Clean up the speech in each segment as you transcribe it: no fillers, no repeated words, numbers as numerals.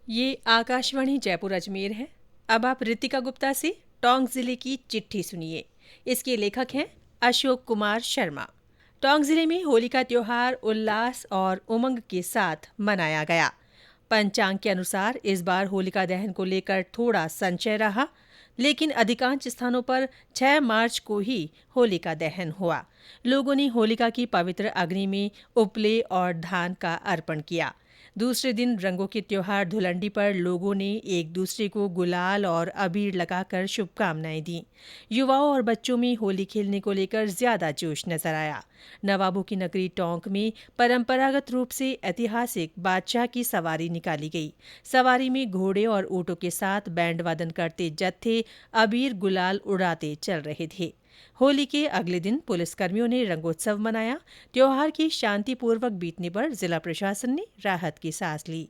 ये आकाशवाणी जयपुर अजमेर है। अब आप रितिका गुप्ता से टोंक जिले की चिट्ठी सुनिए। इसके लेखक हैं अशोक कुमार शर्मा। टोंक जिले में होली का त्योहार उल्लास और उमंग के साथ मनाया गया। पंचांग के अनुसार इस बार होलिका दहन को लेकर थोड़ा संशय रहा, लेकिन अधिकांश स्थानों पर 6 मार्च को ही होलिका दहन हुआ। लोगों ने होलिका की पवित्र अग्नि में उपले और धान का अर्पण किया। दूसरे दिन रंगों के त्योहार धुलंडी पर लोगों ने एक दूसरे को गुलाल और अबीर लगाकर शुभकामनाएं दी। युवाओं और बच्चों में होली खेलने को लेकर ज्यादा जोश नजर आया। नवाबों की नगरी टोंक में परंपरागत रूप से ऐतिहासिक बादशाह की सवारी निकाली गई। सवारी में घोड़े और ऊंटों के साथ बैंड वादन करते जत्थे अबीर गुलाल उड़ाते चल रहे थे। होली के अगले दिन पुलिसकर्मियों ने रंगोत्सव मनाया। त्योहार की शांतिपूर्वक बीतने पर जिला प्रशासन ने राहत की सांस ली।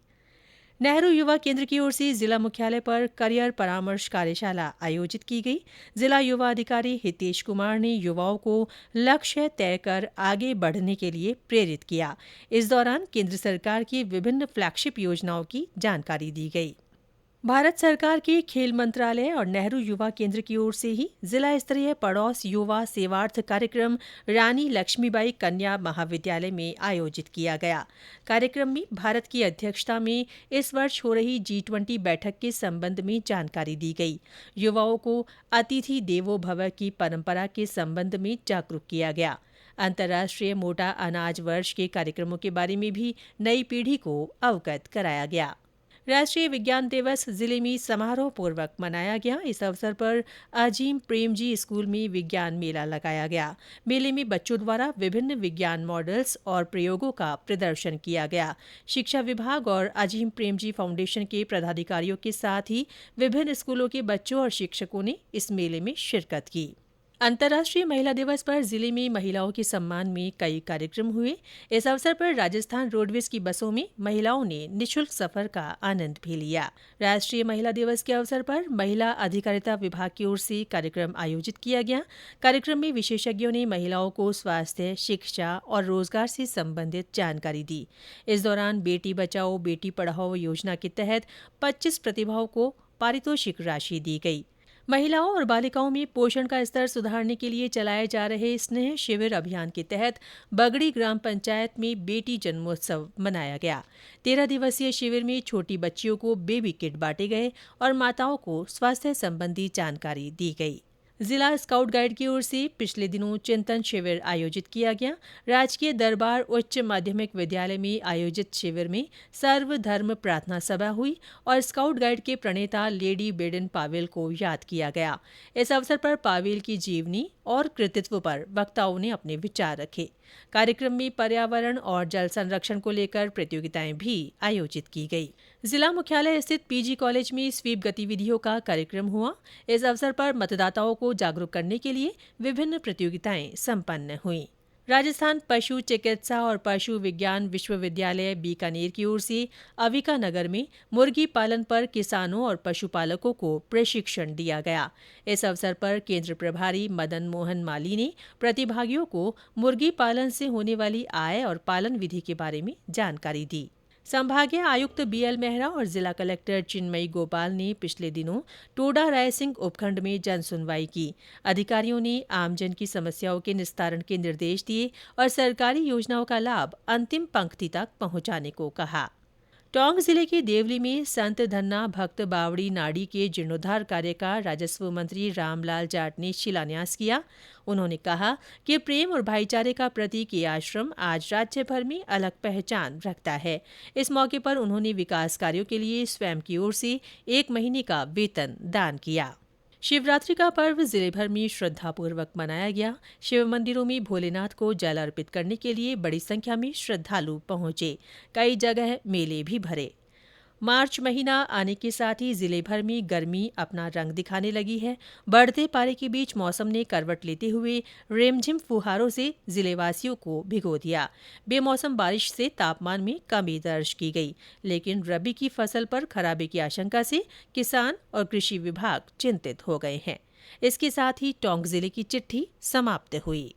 नेहरू युवा केंद्र की ओर से जिला मुख्यालय पर करियर परामर्श कार्यशाला आयोजित की गई। जिला युवा अधिकारी हितेश कुमार ने युवाओं को लक्ष्य तय कर आगे बढ़ने के लिए प्रेरित किया। इस दौरान केंद्र सरकार की विभिन्न फ्लैगशिप योजनाओं की जानकारी दी गई। भारत सरकार के खेल मंत्रालय और नेहरू युवा केंद्र की ओर से ही जिला स्तरीय पड़ोस युवा सेवार्थ कार्यक्रम रानी लक्ष्मीबाई कन्या महाविद्यालय में आयोजित किया गया। कार्यक्रम में भारत की अध्यक्षता में इस वर्ष हो रही G20 बैठक के संबंध में जानकारी दी गई। युवाओं को अतिथि देवो भव की परंपरा के संबंध में जागरूक किया गया। अंतर्राष्ट्रीय मोटा अनाज वर्ष के कार्यक्रमों के बारे में भी नई पीढ़ी को अवगत कराया गया। राष्ट्रीय विज्ञान दिवस जिले में समारोह पूर्वक मनाया गया। इस अवसर पर अजीम प्रेमजी स्कूल में विज्ञान मेला लगाया गया। मेले में बच्चों द्वारा विभिन्न विज्ञान मॉडल्स और प्रयोगों का प्रदर्शन किया गया। शिक्षा विभाग और अजीम प्रेमजी फाउंडेशन के पदाधिकारियों के साथ ही विभिन्न स्कूलों के बच्चों और शिक्षकों ने इस मेले में शिरकत की। अंतर्राष्ट्रीय महिला दिवस पर जिले में महिलाओं के सम्मान में कई कार्यक्रम हुए। इस अवसर पर राजस्थान रोडवेज की बसों में महिलाओं ने निःशुल्क सफर का आनंद भी लिया। राष्ट्रीय महिला दिवस के अवसर पर महिला अधिकारिता विभाग की ओर से कार्यक्रम आयोजित किया गया। कार्यक्रम में विशेषज्ञों ने महिलाओं को स्वास्थ्य, शिक्षा और रोजगार से संबंधित जानकारी दी। इस दौरान बेटी बचाओ बेटी पढ़ाओ योजना के तहत 25 प्रतिभाओं को पारितोषिक राशि दी गई। महिलाओं और बालिकाओं में पोषण का स्तर सुधारने के लिए चलाए जा रहे स्नेह शिविर अभियान के तहत बगड़ी ग्राम पंचायत में बेटी जन्मोत्सव मनाया गया। 13 दिवसीय शिविर में छोटी बच्चियों को बेबी किट बांटे गए और माताओं को स्वास्थ्य संबंधी जानकारी दी गई। जिला स्काउट गाइड की ओर से पिछले दिनों चिंतन शिविर आयोजित किया गया। राजकीय दरबार उच्च माध्यमिक विद्यालय में आयोजित शिविर में सर्वधर्म प्रार्थना सभा हुई और स्काउट गाइड के प्रणेता लेडी बेडन पावेल को याद किया गया। इस अवसर पर पावेल की जीवनी और कृतित्व पर वक्ताओं ने अपने विचार रखे। कार्यक्रम में पर्यावरण और जल संरक्षण को लेकर प्रतियोगिताएं भी आयोजित की गई। जिला मुख्यालय स्थित पीजी कॉलेज में स्वीप गतिविधियों का कार्यक्रम हुआ। इस अवसर पर मतदाताओं को जागरूक करने के लिए विभिन्न प्रतियोगिताएं संपन्न हुईं। राजस्थान पशु चिकित्सा और पशु विज्ञान विश्वविद्यालय बीकानेर की ओर से अविका नगर में मुर्गी पालन पर किसानों और पशुपालकों को प्रशिक्षण दिया गया। इस अवसर पर केंद्र प्रभारी मदन मोहन माली ने प्रतिभागियों को मुर्गी पालन से होने वाली आय और पालन विधि के बारे में जानकारी दी। संभागीय आयुक्त बीएल मेहरा और जिला कलेक्टर चिन्मयी गोपाल ने पिछले दिनों टोडा रायसिंह उपखंड में जन सुनवाई की। अधिकारियों ने आमजन की समस्याओं के निस्तारण के निर्देश दिए और सरकारी योजनाओं का लाभ अंतिम पंक्ति तक पहुंचाने को कहा। टोंक जिले के देवली में संत धन्ना भक्त बावड़ी नाड़ी के जीर्णोद्धार कार्य का राजस्व मंत्री रामलाल जाट ने शिलान्यास किया। उन्होंने कहा कि प्रेम और भाईचारे का प्रतीक ये आश्रम आज राज्य भर में अलग पहचान रखता है। इस मौके पर उन्होंने विकास कार्यों के लिए स्वयं की ओर से 1 महीने का वेतन दान किया। शिवरात्रि का पर्व जिले भर में श्रद्धापूर्वक मनाया गया। शिव मंदिरों में भोलेनाथ को जल अर्पित करने के लिए बड़ी संख्या में श्रद्धालु पहुंचे। कई जगह मेले भी भरे। मार्च महीना आने के साथ ही जिले भर में गर्मी अपना रंग दिखाने लगी है। बढ़ते पारे के बीच मौसम ने करवट लेते हुए रिमझिम फुहारों से जिलेवासियों को भिगो दिया। बेमौसम बारिश से तापमान में कमी दर्ज की गई, लेकिन रबी की फसल पर खराबे की आशंका से किसान और कृषि विभाग चिंतित हो गए हैं। इसके साथ ही टोंक जिले की चिट्ठी समाप्त हुई।